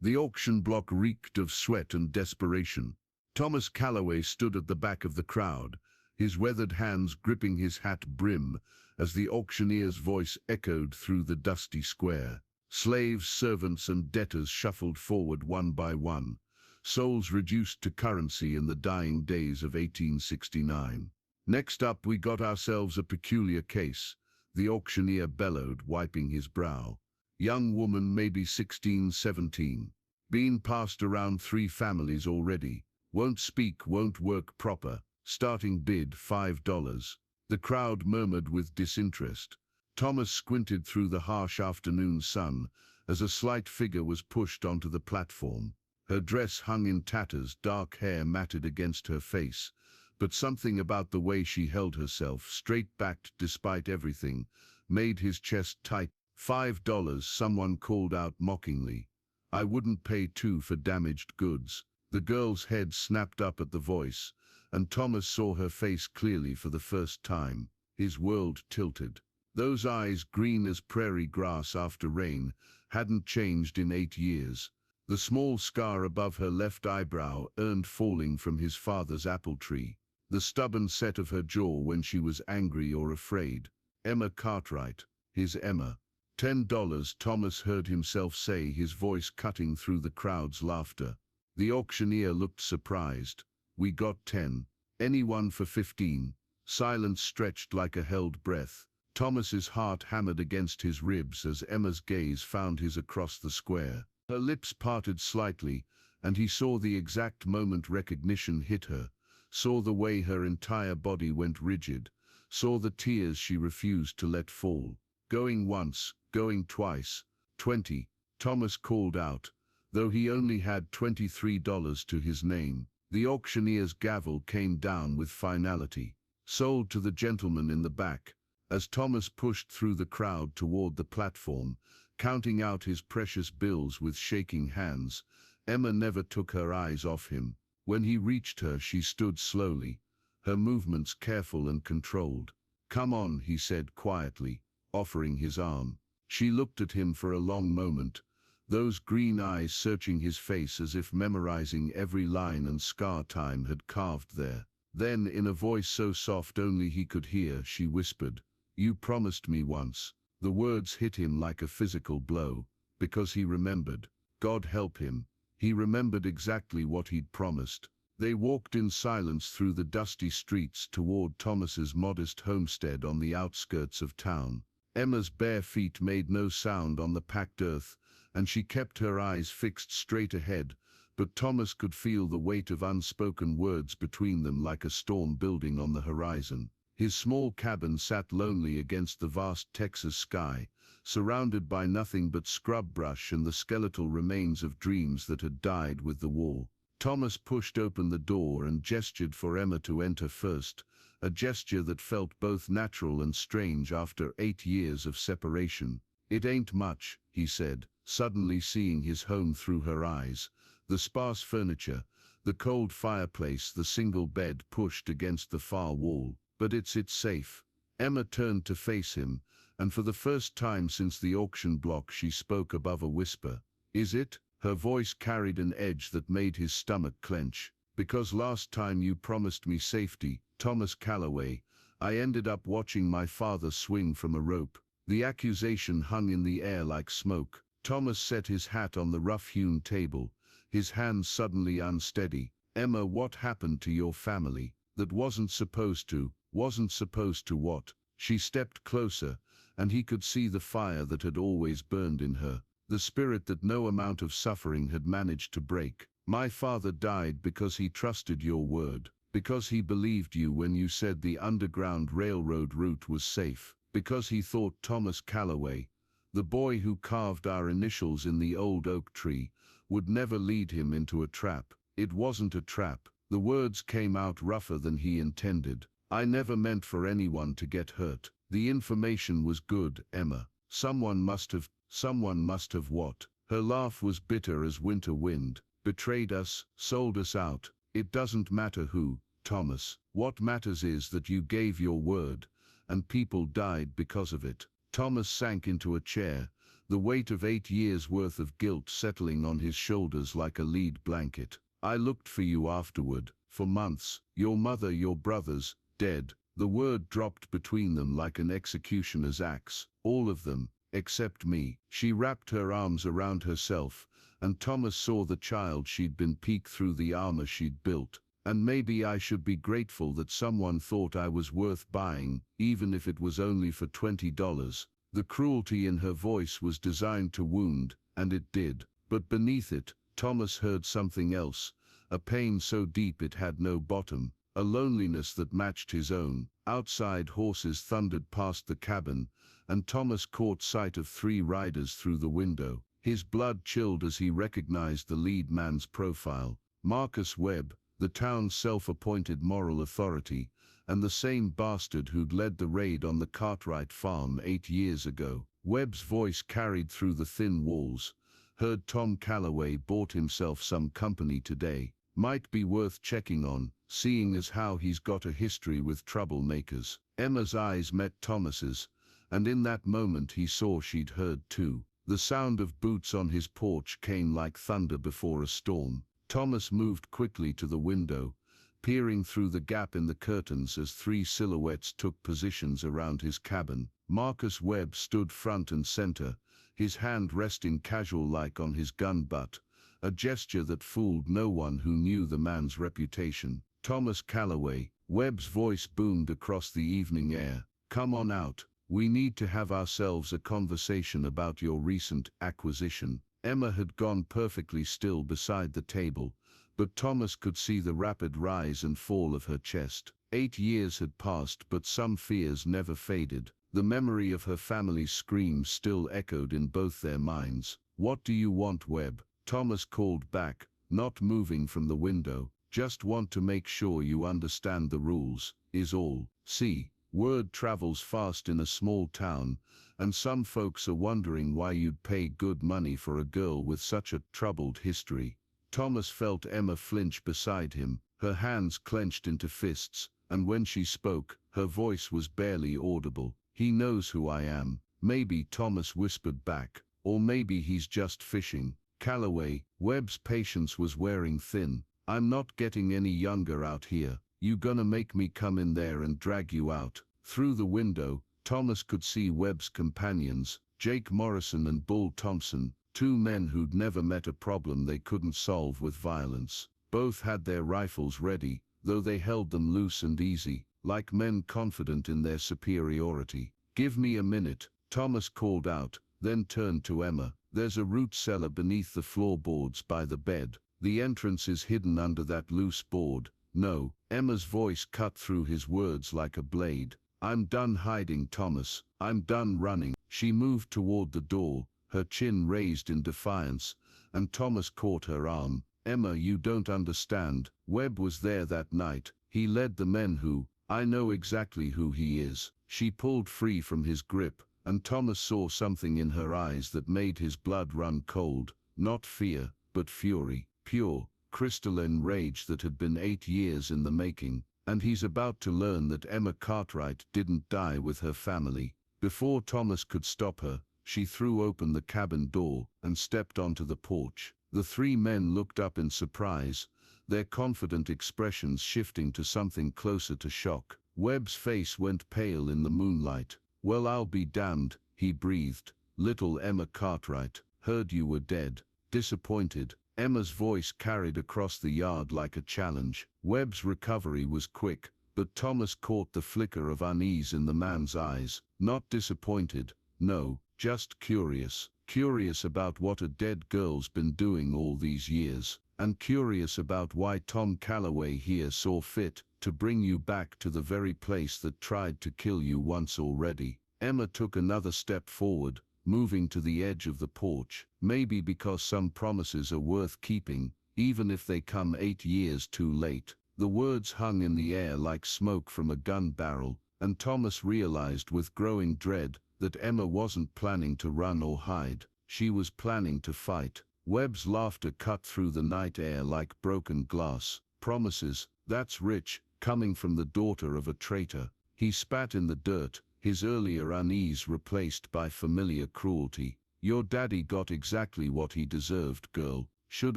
The auction block reeked of sweat and desperation. Thomas Calloway stood at the back of the crowd, his weathered hands gripping his hat brim as the auctioneer's voice echoed through the dusty square. Slaves, servants, and debtors shuffled forward one by one, souls reduced to currency in the dying days of 1869. "Next up, we got ourselves a peculiar case," the auctioneer bellowed, wiping his brow. "Young woman, maybe 16, 17. Been passed around 3 families already. Won't speak, won't work proper. Starting bid, $5. The crowd murmured with disinterest. Thomas squinted through the harsh afternoon sun as a slight figure was pushed onto the platform. Her dress hung in tatters, dark hair matted against her face, but something about the way she held herself, straight-backed despite everything, made his chest tight. $5, someone called out mockingly. "I wouldn't pay 2 for damaged goods." The girl's head snapped up at the voice, and Thomas saw her face clearly for the first time. His world tilted. Those eyes, green as prairie grass after rain, hadn't changed in 8 years. The small scar above her left eyebrow earned falling from his father's apple tree. The stubborn set of her jaw when she was angry or afraid. Emma Cartwright. His Emma. $10, Thomas heard himself say, his voice cutting through the crowd's laughter. The auctioneer looked surprised. "We got 10. Anyone for 15? Silence stretched like a held breath. Thomas's heart hammered against his ribs as Emma's gaze found his across the square. Her lips parted slightly, and he saw the exact moment recognition hit her, saw the way her entire body went rigid, saw the tears she refused to let fall. "Going once, going twice, 20, Thomas called out, though he only had $23 to his name. The auctioneer's gavel came down with finality. "Sold to the gentleman in the back." As Thomas pushed through the crowd toward the platform, counting out his precious bills with shaking hands, Emma never took her eyes off him. When he reached her, she stood slowly, her movements careful and controlled. "Come on," he said quietly, offering his arm. She looked at him for a long moment, those green eyes searching his face as if memorizing every line and scar time had carved there. Then, in a voice so soft only he could hear, she whispered, "You promised me once." The words hit him like a physical blow, because he remembered. God help him. He remembered exactly what he'd promised. They walked in silence through the dusty streets toward Thomas's modest homestead on the outskirts of town. Emma's bare feet made no sound on the packed earth, and she kept her eyes fixed straight ahead, but Thomas could feel the weight of unspoken words between them like a storm building on the horizon. His small cabin sat lonely against the vast Texas sky, surrounded by nothing but scrub brush and the skeletal remains of dreams that had died with the war. Thomas pushed open the door and gestured for Emma to enter first, a gesture that felt both natural and strange after 8 years of separation. "It ain't much," he said, suddenly seeing his home through her eyes. The sparse furniture, the cold fireplace, the single bed pushed against the far wall. "But it's safe." Emma turned to face him, and for the first time since the auction block she spoke above a whisper. "Is it?" Her voice carried an edge that made his stomach clench. "Because last time you promised me safety, Thomas Calloway, I ended up watching my father swing from a rope." The accusation hung in the air like smoke. Thomas set his hat on the rough-hewn table, his hands suddenly unsteady. "Emma, what happened to your family? That wasn't supposed to what?" She stepped closer, and he could see the fire that had always burned in her, the spirit that no amount of suffering had managed to break. "My father died because he trusted your word, because he believed you when you said the Underground Railroad route was safe, because he thought Thomas Calloway, the boy who carved our initials in the old oak tree, would never lead him into a trap. It wasn't a trap." The words came out rougher than he intended. "I never meant for anyone to get hurt. The information was good, Emma. Someone must have what?" Her laugh was bitter as winter wind. "Betrayed us, sold us out. It doesn't matter who, Thomas. What matters is that you gave your word, and people died because of it." Thomas sank into a chair, the weight of 8 years' worth of guilt settling on his shoulders like a lead blanket. I looked for you afterward, for months, your mother, your brothers, dead. The word dropped between them like an executioner's axe. All of them, except me. She wrapped her arms around herself, and Thomas saw the child she'd been peeked through the armor she'd built. And maybe I should be grateful that someone thought I was worth buying, even if it was only for $20. The cruelty in her voice was designed to wound, and it did. But beneath it, Thomas heard something else, a pain so deep it had no bottom, a loneliness that matched his own. Outside, horses thundered past the cabin, and Thomas caught sight of 3 riders through the window. His blood chilled as he recognized the lead man's profile. Marcus Webb, the town's self-appointed moral authority, and the same bastard who'd led the raid on the Cartwright farm 8 years ago. Webb's voice carried through the thin walls. Heard Tom Calloway bought himself some company today. Might be worth checking on, seeing as how he's got a history with troublemakers. Emma's eyes met Thomas's, and in that moment he saw she'd heard too. The sound of boots on his porch came like thunder before a storm. Thomas moved quickly to the window, peering through the gap in the curtains as 3 silhouettes took positions around his cabin. Marcus Webb stood front and center, his hand resting casual-like on his gun butt, a gesture that fooled no one who knew the man's reputation. Thomas Calloway, Webb's voice boomed across the evening air. Come on out. We need to have ourselves a conversation about your recent acquisition. Emma had gone perfectly still beside the table, but Thomas could see the rapid rise and fall of her chest. 8 years had passed, but some fears never faded. The memory of her family's screams still echoed in both their minds. What do you want, Webb? Thomas called back, not moving from the window. Just want to make sure you understand the rules, is all. See, word travels fast in a small town, and some folks are wondering why you'd pay good money for a girl with such a troubled history. Thomas felt Emma flinch beside him, her hands clenched into fists, and when she spoke, her voice was barely audible. He knows who I am. Maybe, Thomas whispered back, or maybe he's just fishing. Calloway, Webb's patience was wearing thin. I'm not getting any younger out here. You gonna make me come in there and drag you out? Through the window, Thomas could see Webb's companions, Jake Morrison and Bull Thompson, 2 men who'd never met a problem they couldn't solve with violence. Both had their rifles ready, though they held them loose and easy, like men confident in their superiority. Give me a minute, Thomas called out, then turned to Emma. There's a root cellar beneath the floorboards by the bed. The entrance is hidden under that loose board. No, Emma's voice cut through his words like a blade. I'm done hiding, Thomas. I'm done running. She moved toward the door, her chin raised in defiance, and Thomas caught her arm. Emma, you don't understand. Webb was there that night. He led the men who, I know exactly who he is. She pulled free from his grip, and Thomas saw something in her eyes that made his blood run cold. Not fear, but fury. Pure, crystalline rage that had been 8 years in the making. And he's about to learn that Emma Cartwright didn't die with her family. Before Thomas could stop her, she threw open the cabin door and stepped onto the porch. The 3 men looked up in surprise, their confident expressions shifting to something closer to shock. Webb's face went pale in the moonlight. Well, I'll be damned, he breathed. Little Emma Cartwright, heard you were dead. Disappointed. Emma's voice carried across the yard like a challenge. Webb's recovery was quick, but Thomas caught the flicker of unease in the man's eyes. Not disappointed, no, just curious. Curious about what a dead girl's been doing all these years, and curious about why Tom Calloway here saw fit to bring you back to the very place that tried to kill you once already. Emma took another step forward, moving to the edge of the porch. Maybe because some promises are worth keeping, even if they come 8 years too late. The words hung in the air like smoke from a gun barrel, and Thomas realized with growing dread that Emma wasn't planning to run or hide. She was planning to fight. Webb's laughter cut through the night air like broken glass. Promises, that's rich, coming from the daughter of a traitor. He spat in the dirt, his earlier unease replaced by familiar cruelty. Your daddy got exactly what he deserved, girl. Should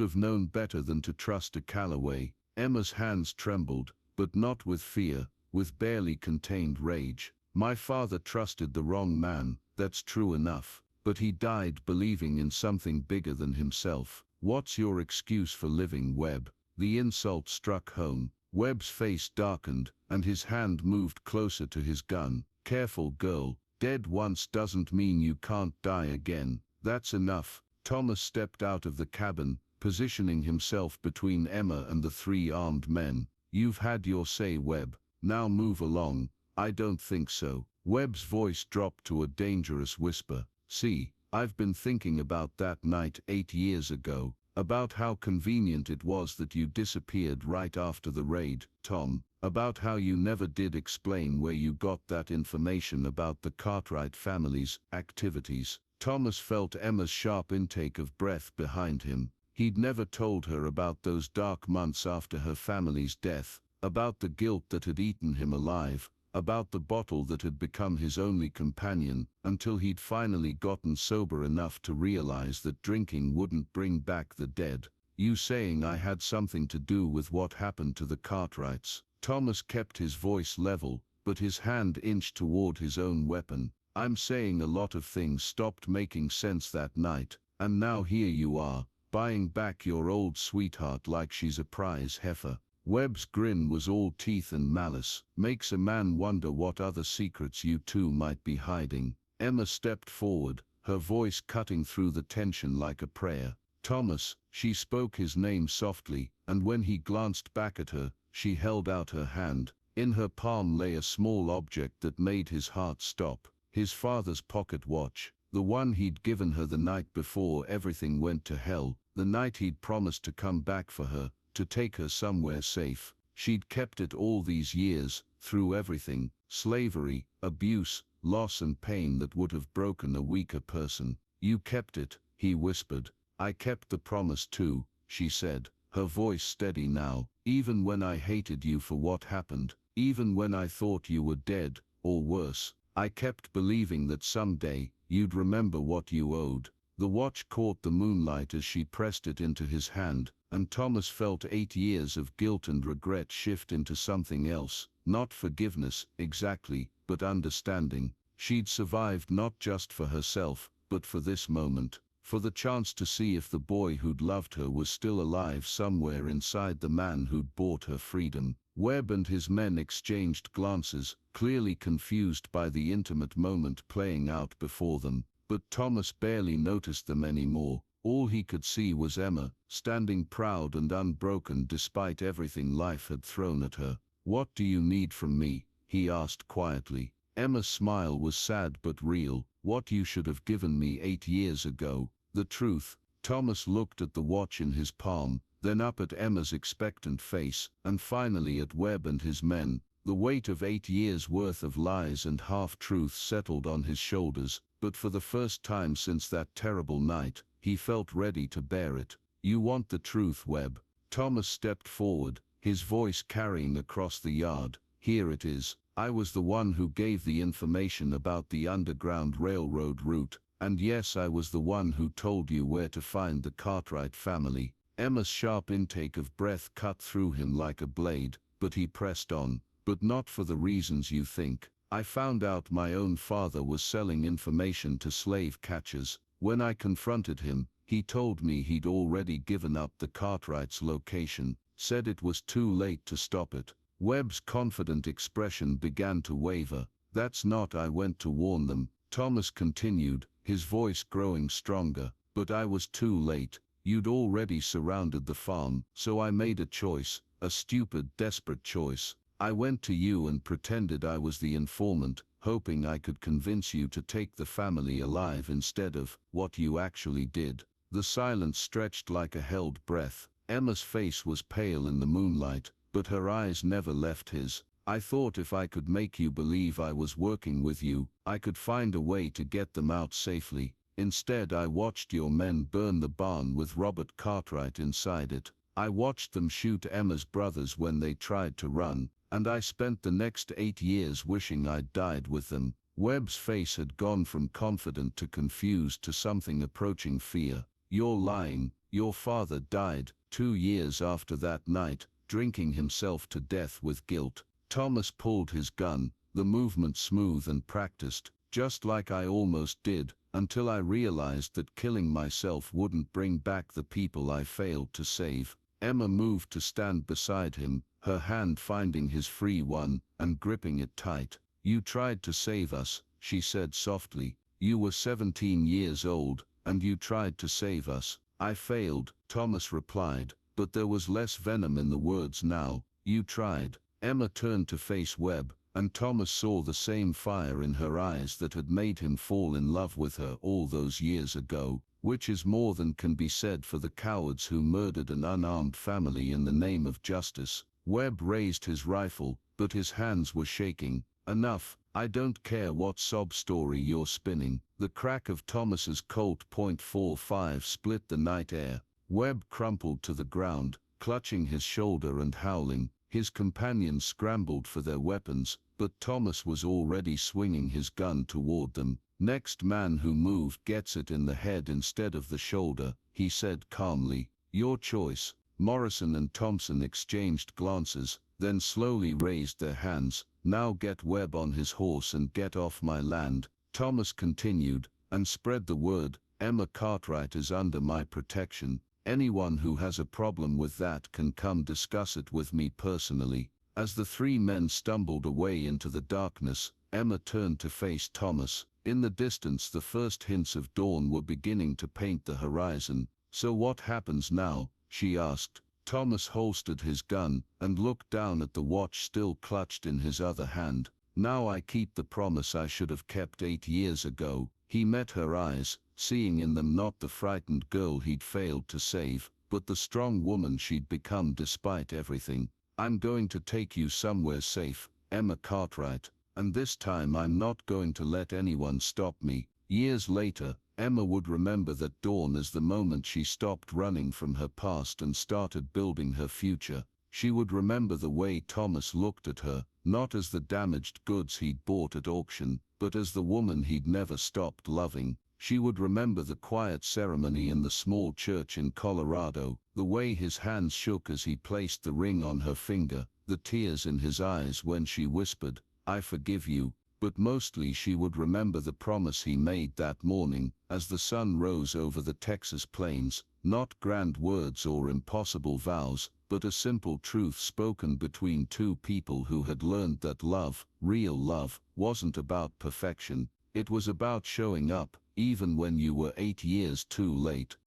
have known better than to trust a Calloway. Emma's hands trembled, but not with fear, with barely contained rage. My father trusted the wrong man, that's true enough. But he died believing in something bigger than himself. What's your excuse for living, Webb? The insult struck home. Webb's face darkened, and his hand moved closer to his gun. Careful, girl. Dead once doesn't mean you can't die again. That's enough. Thomas stepped out of the cabin, positioning himself between Emma and the three armed men. You've had your say, Webb. Now move along. I don't think so. Webb's voice dropped to a dangerous whisper. See, I've been thinking about that night 8 years ago, about how convenient it was that you disappeared right after the raid, Tom, about how you never did explain where you got that information about the Cartwright family's activities. Thomas felt Emma's sharp intake of breath behind him. He'd never told her about those dark months after her family's death, about the guilt that had eaten him alive, about the bottle that had become his only companion, until he'd finally gotten sober enough to realize that drinking wouldn't bring back the dead. You saying I had something to do with what happened to the Cartwrights? Thomas kept his voice level, but his hand inched toward his own weapon. I'm saying a lot of things stopped making sense that night, and now here you are, buying back your old sweetheart like she's a prize heifer. Webb's grin was all teeth and malice. Makes a man wonder what other secrets you two might be hiding. Emma stepped forward, her voice cutting through the tension like a prayer. Thomas, she spoke his name softly, and when he glanced back at her, she held out her hand. In her palm lay a small object that made his heart stop. His father's pocket watch, the one he'd given her the night before everything went to hell, the night he'd promised to come back for her, to take her somewhere safe. She'd kept it all these years, through everything, slavery, abuse, loss and pain that would have broken a weaker person. You kept it, he whispered. I kept the promise too, she said, her voice steady now. Even when I hated you for what happened, even when I thought you were dead, or worse, I kept believing that someday, you'd remember what you owed. The watch caught the moonlight as she pressed it into his hand, and Thomas felt 8 years of guilt and regret shift into something else. Not forgiveness, exactly, but understanding. She'd survived not just for herself, but for this moment, for the chance to see if the boy who'd loved her was still alive somewhere inside the man who'd bought her freedom. Webb and his men exchanged glances, clearly confused by the intimate moment playing out before them. But Thomas barely noticed them anymore. All he could see was Emma, standing proud and unbroken despite everything life had thrown at her. What do you need from me? He asked quietly. Emma's smile was sad but real. What you should have given me 8 years ago. The truth. Thomas looked at the watch in his palm, then up at Emma's expectant face, and finally at Webb and his men. The weight of 8 years' worth of lies and half-truths settled on his shoulders, but for the first time since that terrible night, he felt ready to bear it. You want the truth, Webb? Thomas stepped forward, his voice carrying across the yard. Here it is. I was the one who gave the information about the Underground Railroad route, and yes, I was the one who told you where to find the Cartwright family. Emma's sharp intake of breath cut through him like a blade, but he pressed on. But not for the reasons you think. I found out my own father was selling information to slave catchers. When I confronted him, he told me he'd already given up the Cartwright's location, said it was too late to stop it. Webb's confident expression began to waver. That's not I went to warn them, Thomas continued, his voice growing stronger, but I was too late. You'd already surrounded the farm, so I made a choice, a stupid, desperate choice. I went to you and pretended I was the informant, hoping I could convince you to take the family alive instead of what you actually did. The silence stretched like a held breath. Emma's face was pale in the moonlight, but her eyes never left his. I thought if I could make you believe I was working with you, I could find a way to get them out safely. Instead, I watched your men burn the barn with Robert Cartwright inside it. I watched them shoot Emma's brothers when they tried to run. And I spent the next 8 years wishing I'd died with them. Webb's face had gone from confident to confused to something approaching fear. "You're lying. Your father died 2 years after that night, drinking himself to death with guilt." Thomas pulled his gun, the movement smooth and practiced, just like I almost did, until I realized that killing myself wouldn't bring back the people I failed to save. Emma moved to stand beside him, her hand finding his free one and gripping it tight. "You tried to save us," she said softly. "You were 17 years old, and you tried to save us." "I failed," Thomas replied, but there was less venom in the words now. "You tried." Emma turned to face Webb, and Thomas saw the same fire in her eyes that had made him fall in love with her all those years ago, which is more than can be said for the cowards who murdered an unarmed family in the name of justice. Webb raised his rifle, but his hands were shaking. "Enough. I don't care what sob story you're spinning." The crack of Thomas's Colt .45 split the night air. Webb crumpled to the ground, clutching his shoulder and howling. His companions scrambled for their weapons, but Thomas was already swinging his gun toward them. "Next man who moved gets it in the head instead of the shoulder," he said calmly. "Your choice." Morrison and Thompson exchanged glances, then slowly raised their hands. "Now get Webb on his horse and get off my land," Thomas continued, "and spread the word. Emma Cartwright is under my protection. Anyone who has a problem with that can come discuss it with me personally." As the three men stumbled away into the darkness, Emma turned to face Thomas. In the distance the first hints of dawn were beginning to paint the horizon. "So what happens now?" she asked. Thomas holstered his gun and looked down at the watch still clutched in his other hand. "Now I keep the promise I should have kept 8 years ago." He met her eyes, seeing in them not the frightened girl he'd failed to save, but the strong woman she'd become despite everything. "I'm going to take you somewhere safe, Emma Cartwright, and this time I'm not going to let anyone stop me." Years later, Emma would remember that dawn as the moment she stopped running from her past and started building her future. She would remember the way Thomas looked at her, not as the damaged goods he'd bought at auction, but as the woman he'd never stopped loving. She would remember the quiet ceremony in the small church in Colorado, the way his hands shook as he placed the ring on her finger, the tears in his eyes when she whispered, "I forgive you." But mostly she would remember the promise he made that morning, as the sun rose over the Texas plains. Not grand words or impossible vows, but a simple truth spoken between two people who had learned that love, real love, wasn't about perfection. It was about showing up, even when you were 8 years too late.